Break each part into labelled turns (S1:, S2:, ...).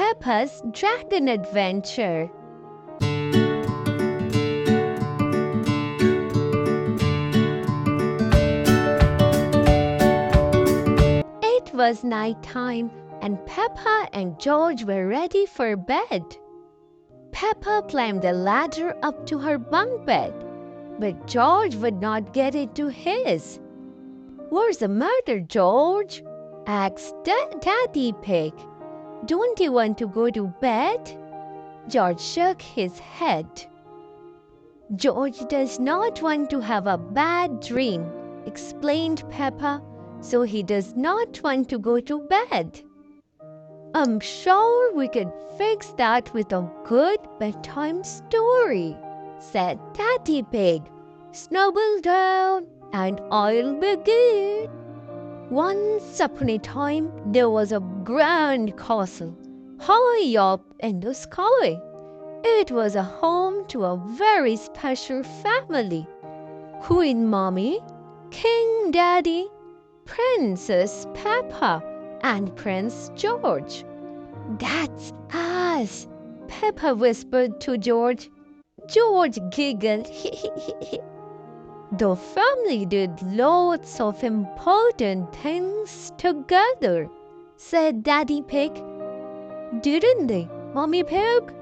S1: Peppa's Dragon Adventure. It was night time, and Peppa and George were ready for bed. Peppa climbed the ladder up to her bunk bed, but George would not get into his. "What's the matter, George?" asked Daddy Pig. "Don't you want to go to bed?" George shook his head. "George does not want to have a bad dream," explained Peppa, "so he does not want to go to bed." "I'm sure we could fix that with a good bedtime story," said Daddy Pig. "Snuggle down and I'll begin." Once upon a time, there was a grand castle high up in the sky. It was a home to a very special family: Queen Mommy, King Daddy, Princess Peppa, and Prince George. "That's us," Peppa whispered to George. George giggled. "The family did lots of important things together," said Daddy Pig. "Didn't they, Mommy Pig?"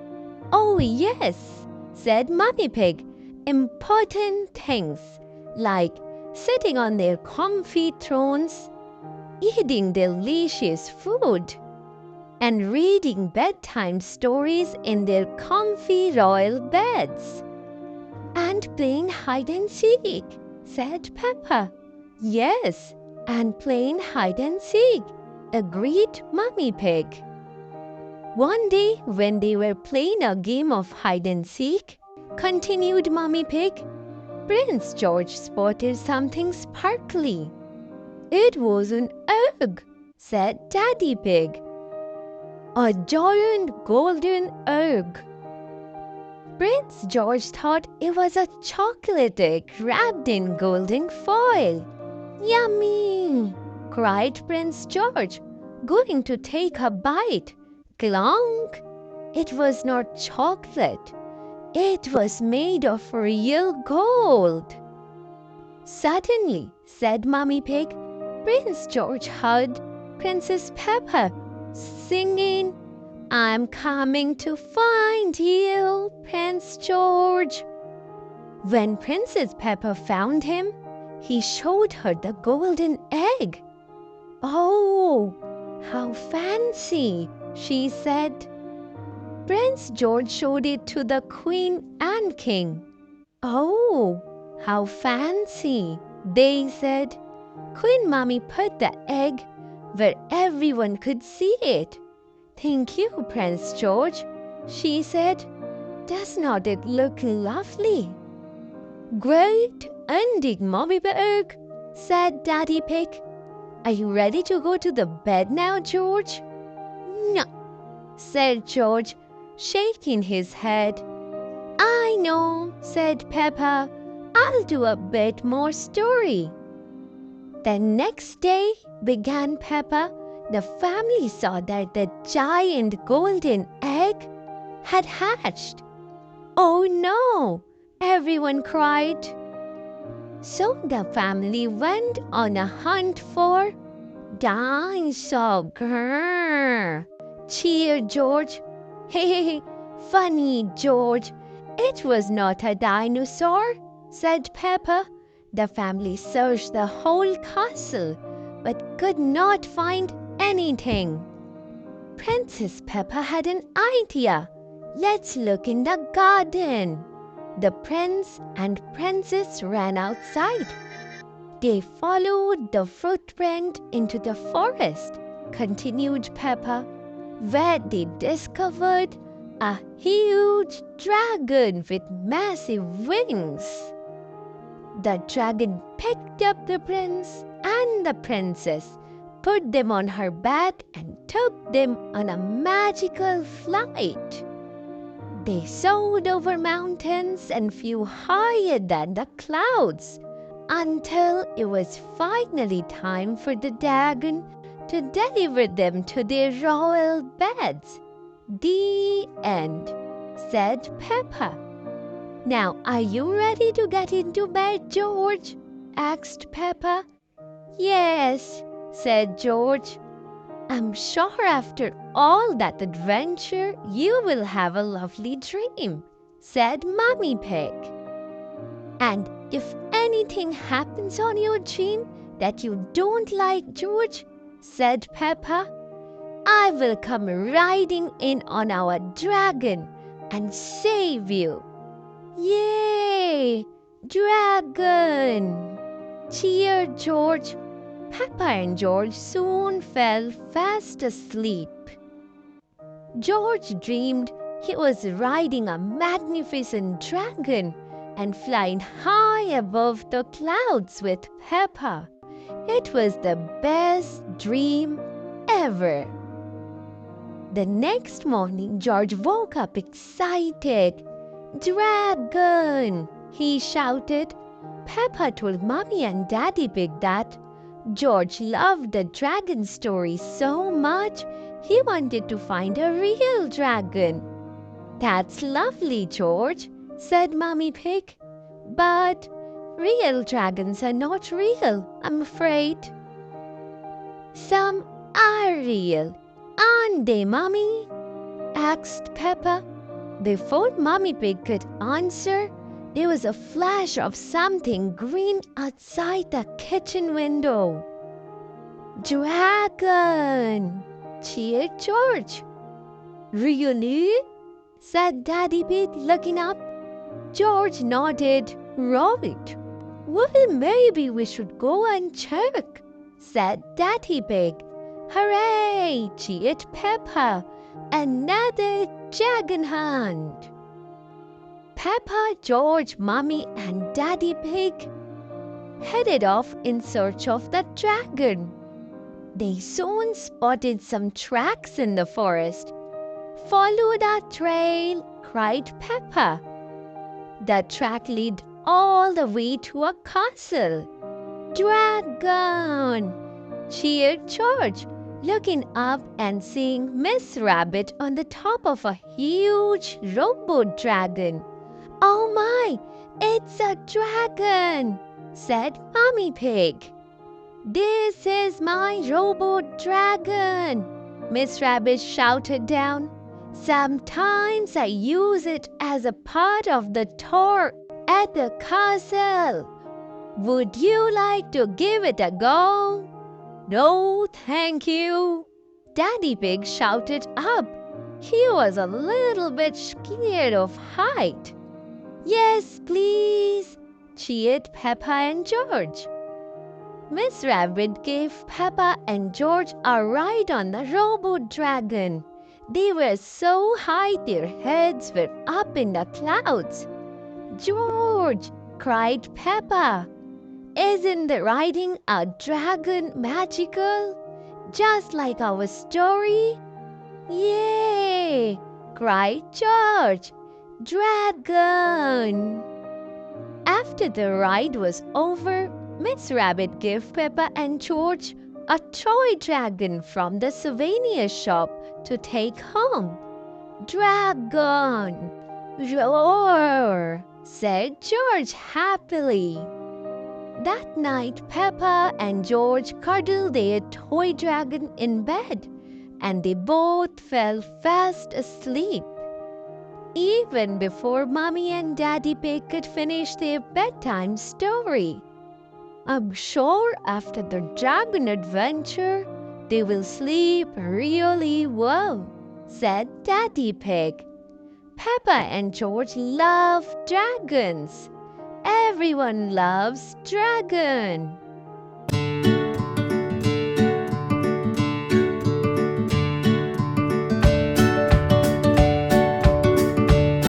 S1: "Oh, yes," said Mommy Pig. "Important things, like sitting on their comfy thrones, eating delicious food, and reading bedtime stories in their comfy royal beds." "And playing hide and seek," said Peppa. "Yes, and playing hide and seek," agreed Mommy Pig. One day, when they were playing a game of hide and seek, continued Mommy Pig, Prince George spotted something sparkly. "It was an egg," said Daddy Pig. "A giant golden egg." Prince George thought it was a chocolate egg wrapped in golden foil. "Yummy!" cried Prince George, going to take a bite. Clunk! It was not chocolate. It was made of real gold. "Suddenly," said Mommy Pig, Prince George hugged Princess Peppa, singing, "I'm coming to find you, Prince George." When Princess Peppa found him, he showed her the golden egg. "Oh, how fancy," she said. Prince George showed it to the Queen and King. "Oh, how fancy," they said. Queen Mommy put the egg where everyone could see it. "Thank you, Prince George," she said. "Does not it look lovely?" "Great ending, Mommy Pig," said Daddy Pig. "Are you ready to go to the bed now, George?" "No," said George, shaking his head. "I know," said Peppa. "I'll do a bit more story." "The next day," began Peppa, "the family saw that the giant golden egg had hatched." "Oh no!" everyone cried. So the family went on a hunt for dinosaur. Grrr, cheered George. "Hey, funny, George. It was not a dinosaur," said Peppa. The family searched the whole castle, but could not find anything. Princess Peppa had an idea. "Let's look in the garden." The prince and princess ran outside. They followed the footprint into the forest, continued Peppa, where they discovered a huge dragon with massive wings. The dragon picked up the prince and the princess, put them on her back, and took them on a magical flight. They soared over mountains and flew higher than the clouds until it was finally time for the dragon to deliver them to their royal beds. The end, said Peppa. Now, are you ready to get into bed, George? Asked Peppa. Yes, said George. I'm sure after all that adventure, you will have a lovely dream, said Mummy Pig. And if anything happens on your dream that you don't like, George, said Peppa, I will come riding in on our dragon and save you. Yay! Dragon! Cheered George. Peppa and George soon fell fast asleep. George dreamed he was riding a magnificent dragon and flying high above the clouds with Peppa. It was the best dream ever. The next morning, George woke up excited. Dragon! He shouted. Peppa told Mommy and Daddy Pig that George loved the dragon story so much, he wanted to find a real dragon. That's lovely, George, said Mommy Pig. But real dragons are not real, I'm afraid. Some are real, aren't they, Mommy? Asked Peppa. Before Mommy Pig could answer, there was a flash of something green outside the kitchen window. Dragon! Cheered George. Really? Said Daddy Pig, looking up. George nodded. Right. Well, maybe we should go and check, said Daddy Pig. Hooray! Cheered Peppa. Another dragon hunt. Peppa, George, Mommy, and Daddy Pig headed off in search of the dragon. They soon spotted some tracks in the forest. Follow that trail, cried Peppa. The track led all the way to a castle. Dragon! Cheered George, looking up and seeing Miss Rabbit on the top of a huge robot dragon. Oh my, it's a dragon, said Mommy Pig. This is my robot dragon, Miss Rabbit shouted down. Sometimes I use it as a part of the tour at the castle. Would you like to give it a go? No, thank you, Daddy Pig shouted up. He was a little bit scared of height. Yes, please, cheered Peppa and George. Miss Rabbit gave Peppa and George a ride on the robot dragon. They were so high their heads were up in the clouds. George, cried Peppa, isn't the riding a dragon magical? Just like our story? Yay! Cried George. Dragon! After the ride was over, Miss Rabbit gave Peppa and George a toy dragon from the souvenir shop to take home. Dragon! Roar! Said George happily. That night, Peppa and George cuddled their toy dragon in bed, and they both fell fast asleep. Even before Mommy and Daddy Pig could finish their bedtime story. I'm sure after the dragon adventure, they will sleep really well, said Daddy Pig. Peppa and George love dragons. Everyone loves dragon.